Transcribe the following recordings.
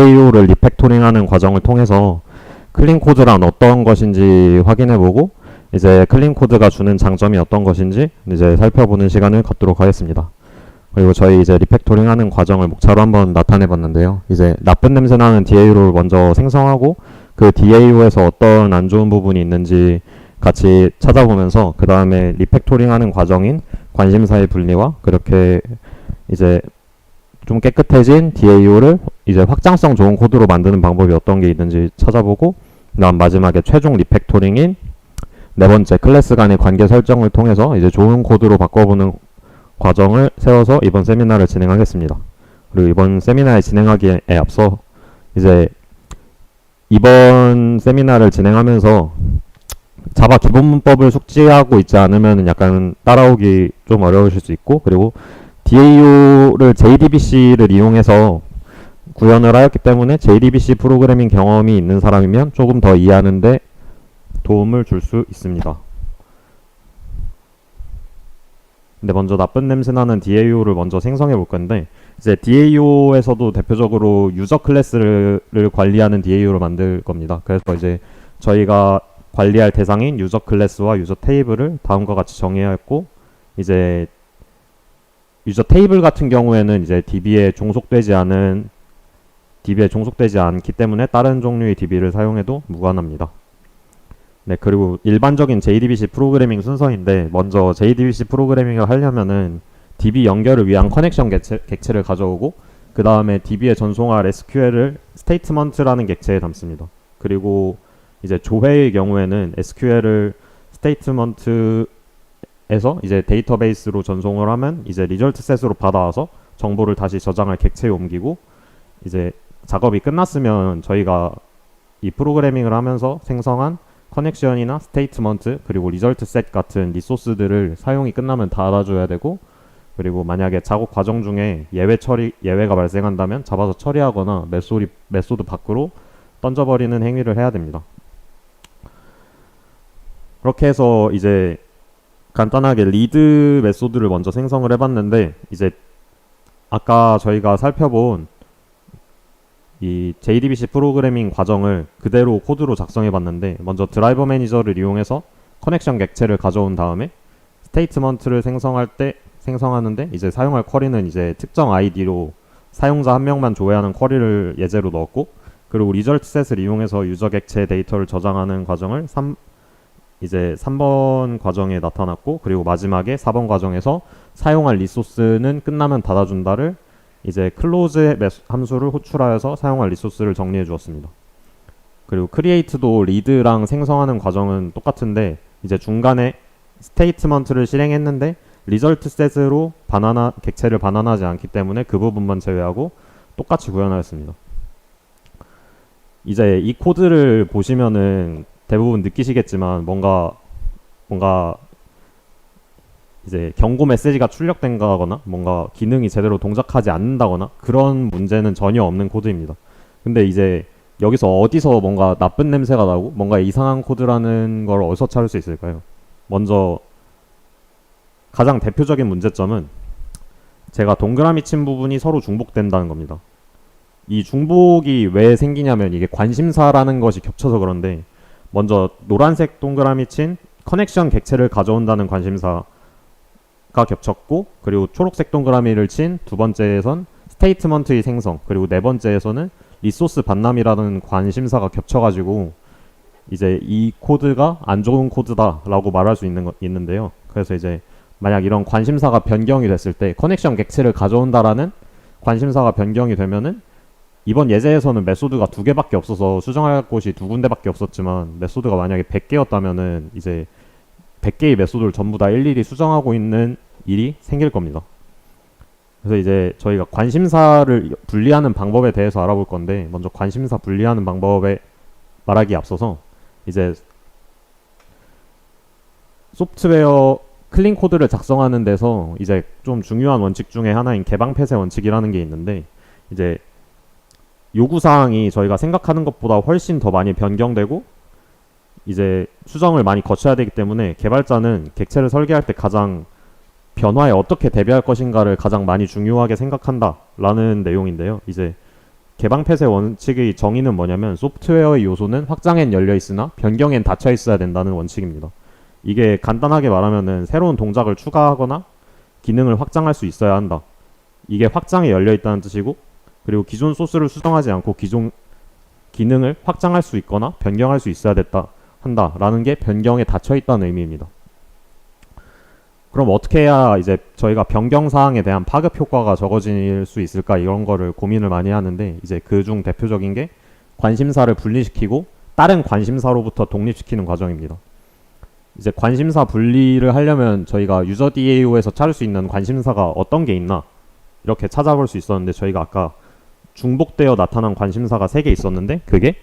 DAO를 리팩토링하는 과정을 통해서 클린 코드란 어떤 것인지 확인해보고 이제 클린 코드가 주는 장점이 어떤 것인지 이제 살펴보는 시간을 갖도록 하겠습니다. 그리고 저희 이제 리팩토링하는 과정을 목차로 한번 나타내봤는데요. 이제 나쁜 냄새 나는 DAO를 먼저 생성하고 그 DAO에서 어떤 안 좋은 부분이 있는지 같이 찾아보면서 그 다음에 리팩토링하는 과정인 관심사의 분리와 그렇게 이제 좀 깨끗해진 DAO를 이제 확장성 좋은 코드로 만드는 방법이 어떤 게 있는지 찾아보고 그다음 마지막에 최종 리팩토링인 네 번째 클래스 간의 관계 설정을 통해서 이제 좋은 코드로 바꿔보는 과정을 세워서 이번 세미나를 진행하겠습니다. 그리고 이번 세미나를 진행하기에 앞서 이제 이번 세미나를 진행하면서 자바 기본 문법을 숙지하고 있지 않으면 약간 따라오기 좀 어려우실 수 있고 그리고 DAO를 JDBC를 이용해서 구현을 하였기 때문에 JDBC 프로그래밍 경험이 있는 사람이면 조금 더 이해하는데 도움을 줄 수 있습니다. 근데 먼저 나쁜 냄새 나는 DAO를 먼저 생성해 볼 건데 이제 DAO에서도 대표적으로 유저 클래스를 관리하는 DAO를 만들 겁니다. 그래서 이제 저희가 관리할 대상인 유저 클래스와 유저 테이블을 다음과 같이 정해야 했고 이제 유저 테이블 같은 경우에는 이제 DB에 종속되지 않기 때문에 다른 종류의 DB를 사용해도 무관합니다. 네, 그리고 일반적인 JDBC 프로그래밍 순서인데 먼저 JDBC 프로그래밍을 하려면은 DB 연결을 위한 커넥션 객체를 가져오고 그 다음에 DB에 전송할 SQL을 스테이트먼트라는 객체에 담습니다. 그리고 이제 조회의 경우에는 SQL을 스테이트먼트에서 이제 데이터베이스로 전송을 하면 이제 리절트 셋으로 받아와서 정보를 다시 저장할 객체에 옮기고 이제 작업이 끝났으면 저희가 이 프로그래밍을 하면서 생성한 커넥션이나 스테이트먼트 그리고 리절트 셋 같은 리소스들을 사용이 끝나면 닫아줘야 되고 그리고 만약에 작업 과정 중에 예외가 발생한다면 잡아서 처리하거나 메소드 밖으로 던져버리는 행위를 해야 됩니다. 그렇게 해서 이제 간단하게 리드 메소드를 먼저 생성을 해봤는데 이제 아까 저희가 살펴본 이 JDBC 프로그래밍 과정을 그대로 코드로 작성해봤는데 먼저 드라이버 매니저를 이용해서 커넥션 객체를 가져온 다음에 스테이트먼트를 생성하는데 이제 사용할 쿼리는 이제 특정 아이디로 사용자 한 명만 조회하는 쿼리를 예제로 넣었고 그리고 리절트 셋을 이용해서 유저 객체 데이터를 저장하는 과정을 3번 과정에 나타났고 그리고 마지막에 4번 과정에서 사용할 리소스는 끝나면 닫아준다를 이제 클로즈 함수를 호출하여서 사용할 리소스를 정리해 주었습니다. 그리고 크리에이트도 리드랑 생성하는 과정은 똑같은데 이제 중간에 스테이트먼트를 실행했는데 리절트 셋으로 객체를 반환하지 않기 때문에 그 부분만 제외하고 똑같이 구현하였습니다. 이제 이 코드를 보시면은 대부분 느끼시겠지만 뭔가 이제 경고 메시지가 출력된다거나 뭔가 기능이 제대로 동작하지 않는다거나 그런 문제는 전혀 없는 코드입니다. 근데 이제 여기서 어디서 뭔가 나쁜 냄새가 나고 뭔가 이상한 코드라는 걸 어디서 찾을 수 있을까요? 먼저 가장 대표적인 문제점은 제가 동그라미 친 부분이 서로 중복된다는 겁니다. 이 중복이 왜 생기냐면 이게 관심사라는 것이 겹쳐서 그런데 먼저 노란색 동그라미 친 커넥션 객체를 가져온다는 관심사가 겹쳤고 그리고 초록색 동그라미를 친 두 번째에선 스테이트먼트의 생성 그리고 네 번째에서는 리소스 반납이라는 관심사가 겹쳐가지고 이제 이 코드가 안 좋은 코드다 라고 말할 수 있는데요. 그래서 이제 만약 이런 관심사가 변경이 됐을 때 커넥션 객체를 가져온다라는 관심사가 변경이 되면은 이번 예제에서는 메소드가 2개밖에 없어서 수정할 곳이 2군데밖에 없었지만 메소드가 만약에 100개였다면은 이제 100개의 메소드를 전부 다 일일이 수정하고 있는 일이 생길 겁니다. 그래서 이제 저희가 관심사를 분리하는 방법에 대해서 알아볼 건데 먼저 관심사 분리하는 방법에 말하기에 앞서서 이제 소프트웨어 클린 코드를 작성하는 데서 이제 좀 중요한 원칙 중에 하나인 개방 폐쇄 원칙이라는 게 있는데 이제 요구사항이 저희가 생각하는 것보다 훨씬 더 많이 변경되고 이제 수정을 많이 거쳐야 되기 때문에 개발자는 객체를 설계할 때 가장 변화에 어떻게 대비할 것인가를 가장 많이 중요하게 생각한다 라는 내용인데요. 이제 개방 펫의 원칙의 정의는 뭐냐면 소프트웨어의 요소는 확장엔 열려 있으나 변경엔 닫혀 있어야 된다는 원칙입니다. 이게 간단하게 말하면은 새로운 동작을 추가하거나 기능을 확장할 수 있어야 한다. 이게 확장에 열려 있다는 뜻이고, 그리고 기존 소스를 수정하지 않고 기존 기능을 확장할 수 있거나 변경할 수 있어야 한다라는 게 변경에 닫혀 있다는 의미입니다. 그럼 어떻게 해야 이제 저희가 변경 사항에 대한 파급 효과가 적어질 수 있을까, 이런 거를 고민을 많이 하는데, 이제 그중 대표적인 게 관심사를 분리시키고 다른 관심사로부터 독립시키는 과정입니다. 이제 관심사 분리를 하려면 저희가 유저 DAO에서 찾을 수 있는 관심사가 어떤 게 있나 이렇게 찾아볼 수 있었는데, 저희가 아까 중복되어 나타난 관심사가 3개 있었는데, 그게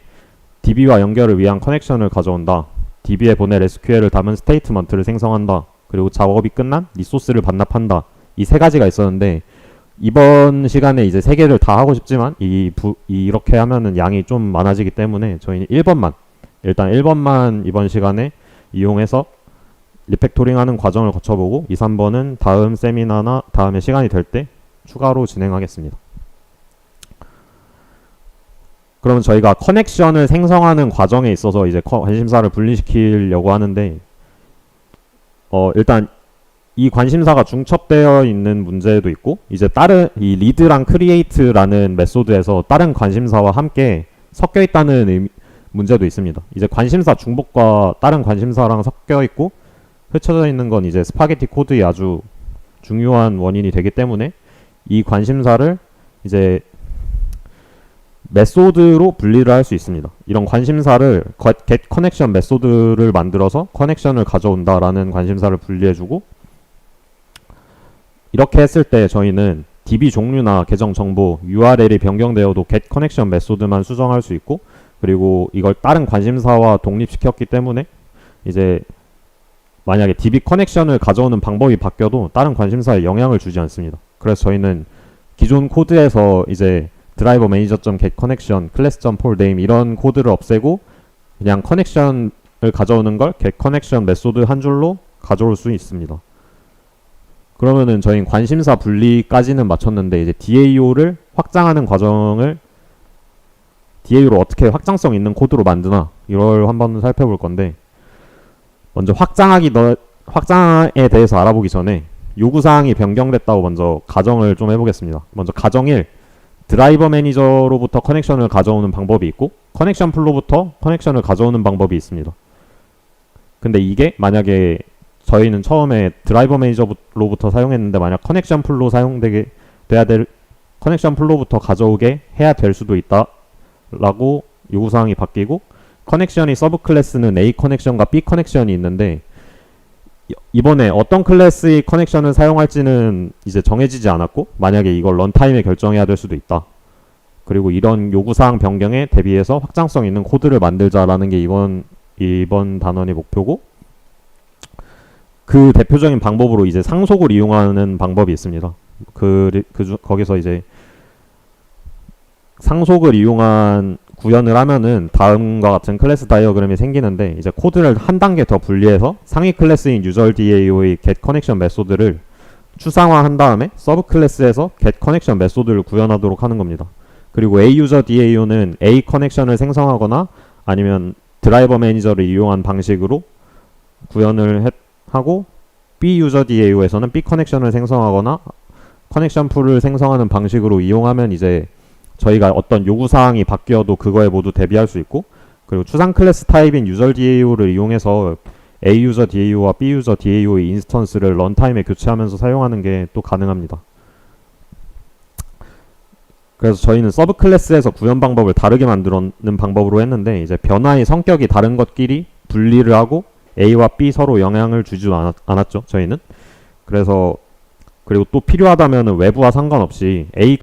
DB와 연결을 위한 커넥션을 가져온다, DB에 보낼 SQL을 담은 스테이트먼트를 생성한다, 그리고 작업이 끝난 리소스를 반납한다. 이 3가지가 있었는데, 이번 시간에 이제 3개를 다 하고 싶지만 이렇게 하면은 양이 좀 많아지기 때문에 저희는 1번만 일단 1번만 이번 시간에 이용해서 리팩토링하는 과정을 거쳐보고 2, 3번은 다음 세미나나 다음에 시간이 될 때 추가로 진행하겠습니다. 그러면 저희가 커넥션을 생성하는 과정에 있어서 이제 관심사를 분리시키려고 하는데, 일단 이 관심사가 중첩되어 있는 문제도 있고, 이제 다른 이 리드랑 크리에이트라는 메소드에서 다른 관심사와 함께 섞여 있다는 문제도 있습니다. 이제 관심사 중복과 다른 관심사랑 섞여 있고 흩어져 있는 건 이제 스파게티 코드의 아주 중요한 원인이 되기 때문에, 이 관심사를 이제 메소드로 분리를 할 수 있습니다. 이런 관심사를 get connection 메소드를 만들어서 커넥션을 가져온다라는 관심사를 분리해주고, 이렇게 했을 때 저희는 DB 종류나 계정 정보, URL이 변경되어도 get connection 메소드만 수정할 수 있고, 그리고 이걸 다른 관심사와 독립시켰기 때문에 이제 만약에 DB 커넥션을 가져오는 방법이 바뀌어도 다른 관심사에 영향을 주지 않습니다. 그래서 저희는 기존 코드에서 이제 드라이버 매니저.get connection, class.pullName 이런 코드를 없애고 그냥 커넥션을 가져오는 걸 get connection 메소드 한 줄로 가져올 수 있습니다. 그러면은 저희는 관심사 분리까지는 마쳤는데, 이제 DAO를 확장하는 과정을 DAO로 어떻게 확장성 있는 코드로 만드나 이걸 한번 살펴볼 건데, 먼저 확장에 대해서 알아보기 전에 요구사항이 변경됐다고 먼저 가정을 좀 해보겠습니다. 먼저 가정 1, 드라이버 매니저로부터 커넥션을 가져오는 방법이 있고 커넥션 플로부터 커넥션을 가져오는 방법이 있습니다. 근데 이게 만약에 저희는 처음에 드라이버 매니저로부터 사용했는데, 만약 커넥션 플로 커넥션 플로부터 가져오게 해야 될 수도 있다 라고 요구사항이 바뀌고, 커넥션이 서브 클래스는 A 커넥션과 B 커넥션이 있는데, 이번에 어떤 클래스의 커넥션을 사용할지는 이제 정해지지 않았고, 만약에 이걸 런타임에 결정해야 될 수도 있다. 그리고 이런 요구사항 변경에 대비해서 확장성 있는 코드를 만들자라는 게 이번 단원의 목표고, 그 대표적인 방법으로 이제 상속을 이용하는 방법이 있습니다. 거기서 이제 상속을 이용한 구현을 하면은 다음과 같은 클래스 다이어그램이 생기는데, 이제 코드를 한 단계 더 분리해서 상위 클래스인 유저 DAO의 get connection 메소드를 추상화한 다음에 서브 클래스에서 get connection 메소드를 구현하도록 하는 겁니다. 그리고 A 유저 DAO는 A 커넥션을 생성하거나 아니면 드라이버 매니저를 이용한 방식으로 구현을 하고, B 유저 DAO에서는 B 커넥션을 생성하거나 커넥션 풀을 생성하는 방식으로 이용하면 이제 저희가 어떤 요구사항이 바뀌어도 그거에 모두 대비할 수 있고, 그리고 추상 클래스 타입인 유저 DAO를 이용해서 A 유저 DAO와 B 유저 DAO의 인스턴스를 런타임에 교체하면서 사용하는 게 또 가능합니다. 그래서 저희는 서브 클래스에서 구현 방법을 다르게 만드는 방법으로 했는데, 이제 변화의 성격이 다른 것끼리 분리를 하고 A와 B 서로 영향을 주지 않았죠, 저희는. 그래서 그리고 또 필요하다면 외부와 상관없이 A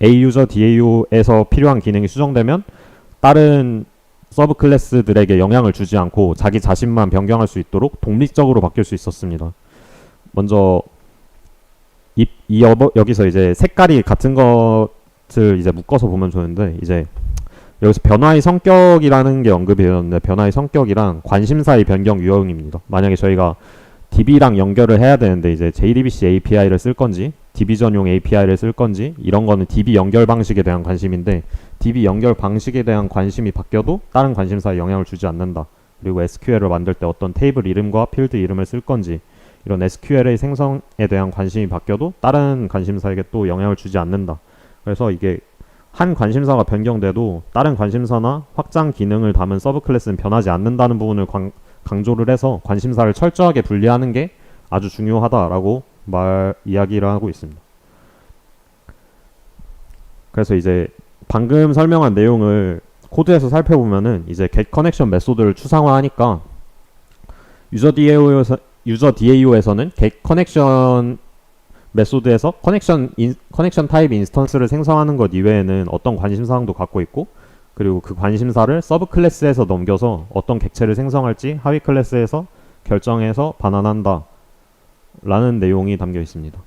유저 DAO에서 필요한 기능이 수정되면 다른 서브 클래스들에게 영향을 주지 않고 자기 자신만 변경할 수 있도록 독립적으로 바뀔 수 있었습니다. 먼저 여기서 이제 색깔이 같은 것을 이제 묶어서 보면 좋은데, 이제 여기서 변화의 성격이라는 게 언급이 되었는데, 변화의 성격이랑 관심사의 변경 유형입니다. 만약에 저희가 DB랑 연결을 해야 되는데 이제 JDBC API를 쓸 건지 DB 전용 API를 쓸 건지 이런 거는 DB 연결 방식에 대한 관심인데 DB 연결 방식에 대한 관심이 바뀌어도 다른 관심사에 영향을 주지 않는다. 그리고 SQL을 만들 때 어떤 테이블 이름과 필드 이름을 쓸 건지 이런 SQL의 생성에 대한 관심이 바뀌어도 다른 관심사에게 또 영향을 주지 않는다. 그래서 이게 한 관심사가 변경돼도 다른 관심사나 확장 기능을 담은 서브 클래스는 변하지 않는다는 부분을 강조를 해서 관심사를 철저하게 분리하는 게 아주 중요하다라고 이야기를 하고 있습니다. 그래서 이제 방금 설명한 내용을 코드에서 살펴보면은 이제 get connection 메소드를 추상화하니까 유저 DAO에서는 get connection 메소드에서 커넥션 타입 인스턴스를 생성하는 것 이외에는 어떤 관심사항도 갖고 있고 그리고 그 관심사를 서브 클래스에서 넘겨서 어떤 객체를 생성할지 하위 클래스에서 결정해서 반환한다 라는 내용이 담겨 있습니다.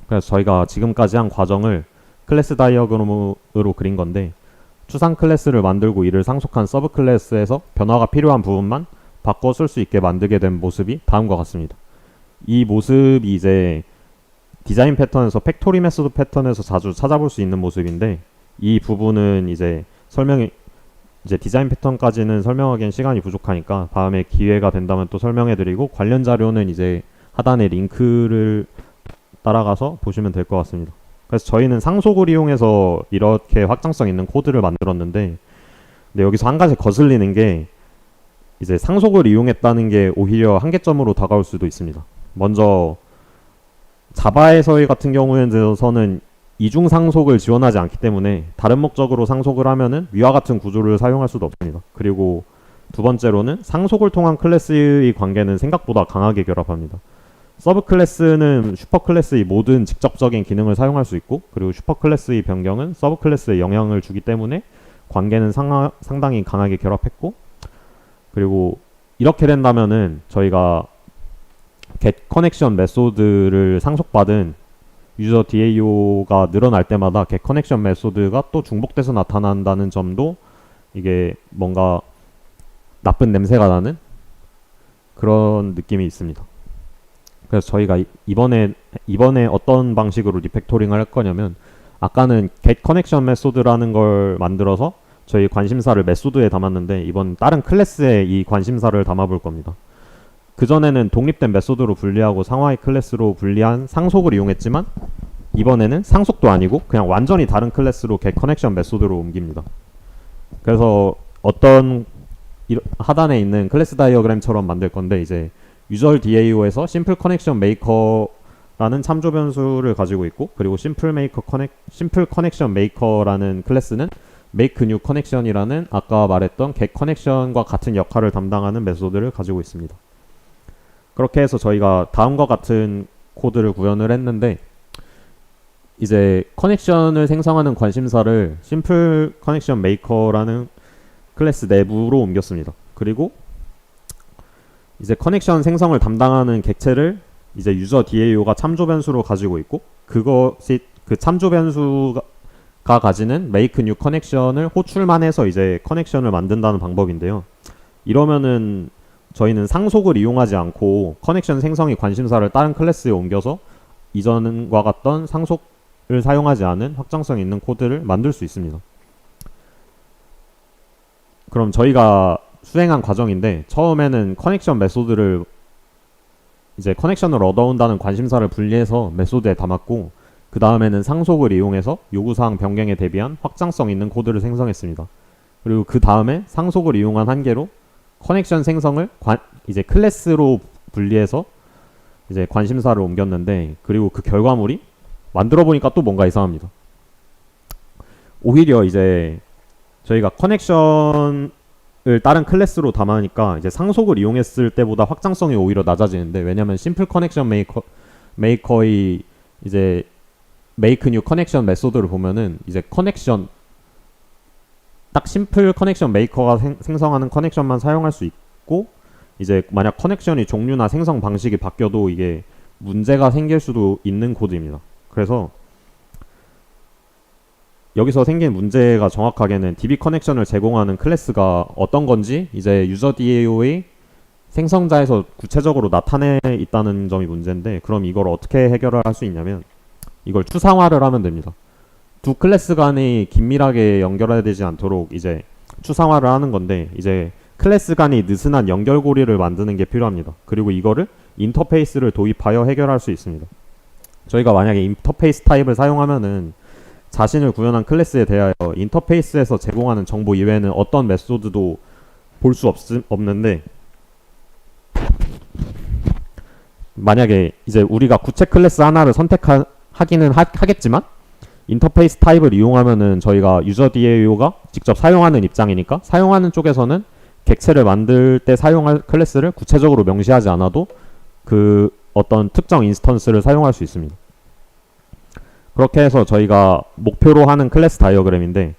그래서 저희가 지금까지 한 과정을 클래스 다이어그램으로 그린 건데 추상 클래스를 만들고 이를 상속한 서브 클래스에서 변화가 필요한 부분만 바꿔 쓸 수 있게 만들게 된 모습이 다음과 같습니다. 이 모습이 이제 디자인 패턴에서 팩토리 메소드 패턴에서 자주 찾아볼 수 있는 모습인데 이 부분은 이제 디자인 패턴까지는 설명하기엔 시간이 부족하니까 다음에 기회가 된다면 또 설명해드리고 관련 자료는 이제 하단에 링크를 따라가서 보시면 될 것 같습니다. 그래서 저희는 상속을 이용해서 이렇게 확장성 있는 코드를 만들었는데 근데 여기서 한 가지 거슬리는 게 이제 상속을 이용했다는 게 오히려 한계점으로 다가올 수도 있습니다. 먼저 자바에서의 같은 경우에는 이중 상속을 지원하지 않기 때문에 다른 목적으로 상속을 하면은 위와 같은 구조를 사용할 수도 없습니다. 그리고 두 번째로는 상속을 통한 클래스의 관계는 생각보다 강하게 결합합니다. 서브 클래스는 슈퍼 클래스의 모든 직접적인 기능을 사용할 수 있고 그리고 슈퍼 클래스의 변경은 서브 클래스에 영향을 주기 때문에 관계는 상당히 강하게 결합했고 그리고 이렇게 된다면은 저희가 get connection 메소드를 상속받은 유저 DAO가 늘어날 때마다 get connection 메소드가 또 중복돼서 나타난다는 점도 이게 뭔가 나쁜 냄새가 나는 그런 느낌이 있습니다. 그래서 저희가 이번에 어떤 방식으로 리팩토링을 할 거냐면 아까는 get connection 메소드라는 걸 만들어서 저희 관심사를 메소드에 담았는데 이번 다른 클래스에 이 관심사를 담아볼 겁니다. 그전에는 독립된 메소드로 분리하고 상하이 클래스로 분리한 상속을 이용했지만 이번에는 상속도 아니고 그냥 완전히 다른 클래스로 get connection 메소드로 옮깁니다. 그래서 어떤 하단에 있는 클래스 다이어그램처럼 만들 건데 이제 유저 DAO에서 심플 커넥션 메이커라는 참조 변수를 가지고 있고 그리고 심플 커넥션 메이커라는 클래스는 make new connection이라는 아까 말했던 get connection과 같은 역할을 담당하는 메소드를 가지고 있습니다. 그렇게 해서 저희가 다음과 같은 코드를 구현을 했는데 이제 커넥션을 생성하는 관심사를 심플 커넥션 메이커라는 클래스 내부로 옮겼습니다. 그리고 이제 커넥션 생성을 담당하는 객체를 이제 유저 DAO가 참조 변수로 가지고 있고 그것이 그 참조 변수가 가지는 make new connection을 호출만 해서 이제 커넥션을 만든다는 방법인데요. 이러면은 저희는 상속을 이용하지 않고 커넥션 생성이 관심사를 다른 클래스에 옮겨서 이전과 같던 상속을 사용하지 않은 확장성 있는 코드를 만들 수 있습니다. 그럼 저희가 수행한 과정인데 처음에는 커넥션 메소드를 이제 커넥션을 얻어온다는 관심사를 분리해서 메소드에 담았고 그 다음에는 상속을 이용해서 요구사항 변경에 대비한 확장성 있는 코드를 생성했습니다. 그리고 그 다음에 상속을 이용한 한계로 커넥션 생성을 이제 클래스로 분리해서 이제 관심사를 옮겼는데 그리고 그 결과물이 만들어 보니까 또 뭔가 이상합니다. 오히려 이제 저희가 커넥션을 다른 클래스로 담으니까 이제 상속을 이용했을 때보다 확장성이 오히려 낮아지는데 왜냐면 심플 커넥션 메이커의 이제 make new connection 메소드를 보면은 이제 커넥션 딱 심플 커넥션 메이커가 생성하는 커넥션만 사용할 수 있고 이제 만약 커넥션이 종류나 생성 방식이 바뀌어도 이게 문제가 생길 수도 있는 코드입니다. 그래서 여기서 생긴 문제가 정확하게는 DB 커넥션을 제공하는 클래스가 어떤 건지 이제 유저 DAO의 생성자에서 구체적으로 나타내 있다는 점이 문제인데 그럼 이걸 어떻게 해결을 할 수 있냐면 이걸 추상화를 하면 됩니다. 두 클래스 간이 긴밀하게 연결해야 되지 않도록 이제 추상화를 하는 건데, 이제 클래스 간이 느슨한 연결고리를 만드는 게 필요합니다. 그리고 이거를 인터페이스를 도입하여 해결할 수 있습니다. 저희가 만약에 인터페이스 타입을 사용하면은 자신을 구현한 클래스에 대하여 인터페이스에서 제공하는 정보 이외에는 어떤 메소드도 볼 수 없는데, 만약에 이제 우리가 구체 클래스 하나를 선택하기는 하겠지만, 인터페이스 타입을 이용하면은 저희가 유저 DAO가 직접 사용하는 입장이니까 사용하는 쪽에서는 객체를 만들 때 사용할 클래스를 구체적으로 명시하지 않아도 그 어떤 특정 인스턴스를 사용할 수 있습니다. 그렇게 해서 저희가 목표로 하는 클래스 다이어그램인데,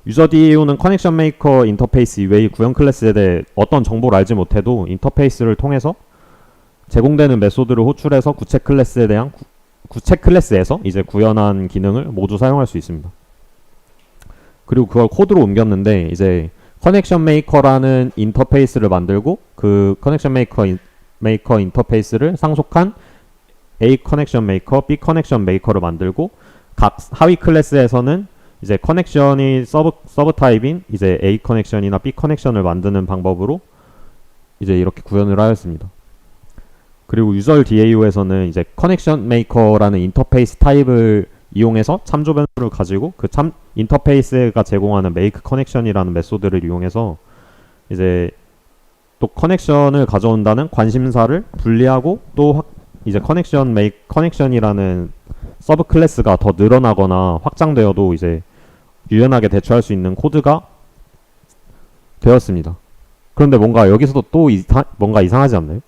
유저 DAO는 커넥션 메이커 인터페이스 이외의 구현 클래스에 대해 어떤 정보를 알지 못해도 인터페이스를 통해서 제공되는 메소드를 호출해서 구체 클래스에서 이제 구현한 기능을 모두 사용할 수 있습니다. 그리고 그걸 코드로 옮겼는데, 이제 커넥션 메이커라는 인터페이스를 만들고 그 커넥션 메이커 인터페이스를 상속한 A 커넥션 메이커, B 커넥션 메이커를 만들고, 각 하위 클래스에서는 이제 커넥션이 서브 타입인 이제 A 커넥션이나 B 커넥션을 만드는 방법으로 이제 이렇게 구현을 하였습니다. 그리고 유저 DAO에서는 이제 커넥션 메이커라는 인터페이스 타입을 이용해서 참조 변수를 가지고 그 인터페이스가 제공하는 make 커넥션이라는 메소드를 이용해서 이제 또 커넥션을 가져온다는 관심사를 분리하고, 또 이제 커넥션이라는 서브 클래스가 더 늘어나거나 확장되어도 이제 유연하게 대처할 수 있는 코드가 되었습니다. 그런데 뭔가 여기서도 또 뭔가 이상하지 않나요?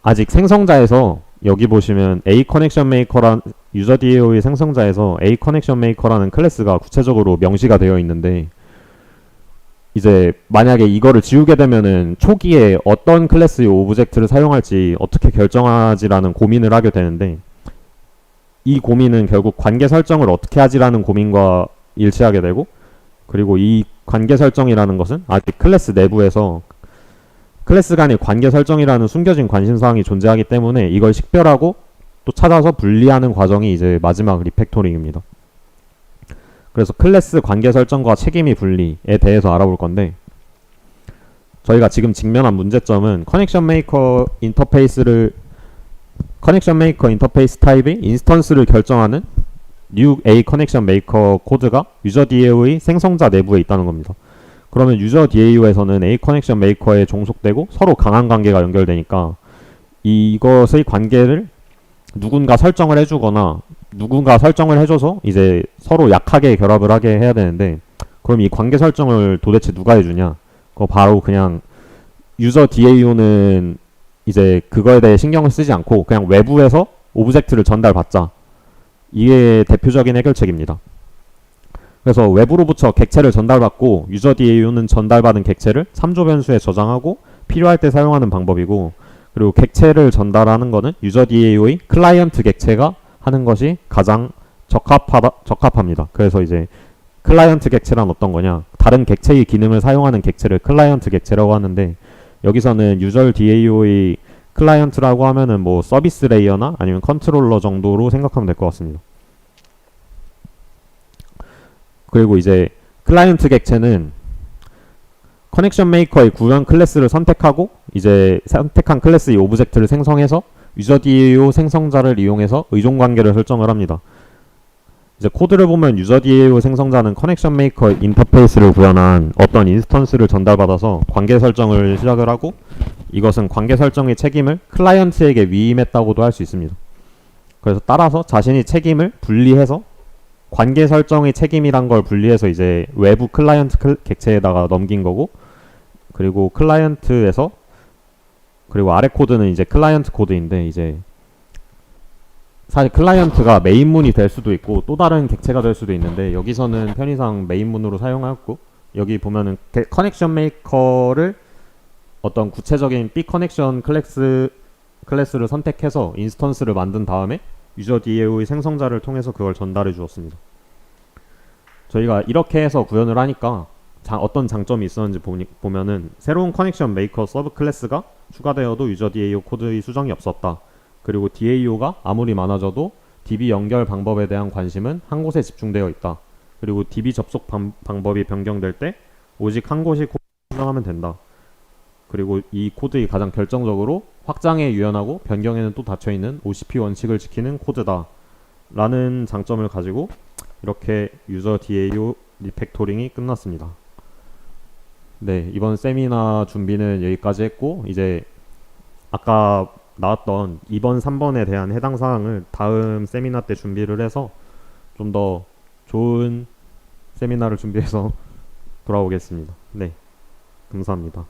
아직 생성자에서 여기 보시면 A 커넥션 메이커란 유저 DAO의 생성자에서 A 커넥션 메이커라는 클래스가 구체적으로 명시가 되어 있는데, 이제 만약에 이거를 지우게 되면은 초기에 어떤 클래스의 오브젝트를 사용할지 어떻게 결정하지라는 고민을 하게 되는데, 이 고민은 결국 관계 설정을 어떻게 하지라는 고민과 일치하게 되고, 그리고 이 관계 설정이라는 것은 아직 클래스 내부에서 클래스 간의 관계 설정이라는 숨겨진 관심사항이 존재하기 때문에 이걸 식별하고 또 찾아서 분리하는 과정이 이제 마지막 리팩토링입니다. 그래서 클래스 관계 설정과 책임의 분리에 대해서 알아볼 건데, 저희가 지금 직면한 문제점은 커넥션 메이커 인터페이스 타입의 인스턴스를 결정하는 new A 커넥션 메이커 코드가 유저 DAO의 생성자 내부에 있다는 겁니다. 그러면 유저 DAO에서는 A 커넥션 메이커에 종속되고 서로 강한 관계가 연결되니까 이것의 관계를 누군가 설정을 해주거나 누군가 설정을 해줘서 이제 서로 약하게 결합을 하게 해야 되는데, 그럼 이 관계 설정을 도대체 누가 해주냐? 그거 바로 그냥 유저 DAO는 이제 그거에 대해 신경을 쓰지 않고 그냥 외부에서 오브젝트를 전달받자. 이게 대표적인 해결책입니다. 그래서 외부로부터 객체를 전달받고 유저 DAO는 전달받은 객체를 참조 변수에 저장하고 필요할 때 사용하는 방법이고, 그리고 객체를 전달하는 거는 유저 DAO의 클라이언트 객체가 하는 것이 가장 적합합니다. 그래서 이제 클라이언트 객체란 어떤 거냐? 다른 객체의 기능을 사용하는 객체를 클라이언트 객체라고 하는데, 여기서는 유저 DAO의 클라이언트라고 하면은 뭐 서비스 레이어나 아니면 컨트롤러 정도로 생각하면 될 것 같습니다. 그리고 이제 클라이언트 객체는 커넥션 메이커의 구현 클래스를 선택하고 이제 선택한 클래스의 오브젝트를 생성해서 유저 DAO 생성자를 이용해서 의존 관계를 설정을 합니다. 이제 코드를 보면 유저 DAO 생성자는 커넥션 메이커 인터페이스를 구현한 어떤 인스턴스를 전달받아서 관계 설정을 시작을 하고, 이것은 관계 설정의 책임을 클라이언트에게 위임했다고도 할 수 있습니다. 그래서 따라서 자신이 책임을 분리해서 관계 설정의 책임이란 걸 분리해서 이제 외부 클라이언트 객체에다가 넘긴 거고, 그리고 클라이언트에서 그리고 아래 코드는 이제 클라이언트 코드인데, 이제 사실 클라이언트가 메인문이 될 수도 있고 또 다른 객체가 될 수도 있는데, 여기서는 편의상 메인문으로 사용하였고, 여기 보면은 커넥션 메이커를 어떤 구체적인 B 커넥션 클래스를 선택해서 인스턴스를 만든 다음에 유저 DAO의 생성자를 통해서 그걸 전달해 주었습니다. 저희가 이렇게 해서 구현을 하니까 어떤 장점이 있었는지 보면은 새로운 커넥션 메이커 서브 클래스가 추가되어도 유저 DAO 코드의 수정이 없었다. 그리고 DAO가 아무리 많아져도 DB 연결 방법에 대한 관심은 한 곳에 집중되어 있다. 그리고 DB 접속 방법이 변경될 때 오직 한 곳이 코드를 수정하면 된다. 그리고 이 코드가 가장 결정적으로 확장에 유연하고 변경에는 또 닫혀있는 OCP 원칙을 지키는 코드다 라는 장점을 가지고 이렇게 유저 DAO 리팩토링이 끝났습니다. 네, 이번 세미나 준비는 여기까지 했고, 이제 아까 나왔던 2번, 3번에 대한 해당 사항을 다음 세미나 때 준비를 해서 좀 더 좋은 세미나를 준비해서 돌아오겠습니다. 네, 감사합니다.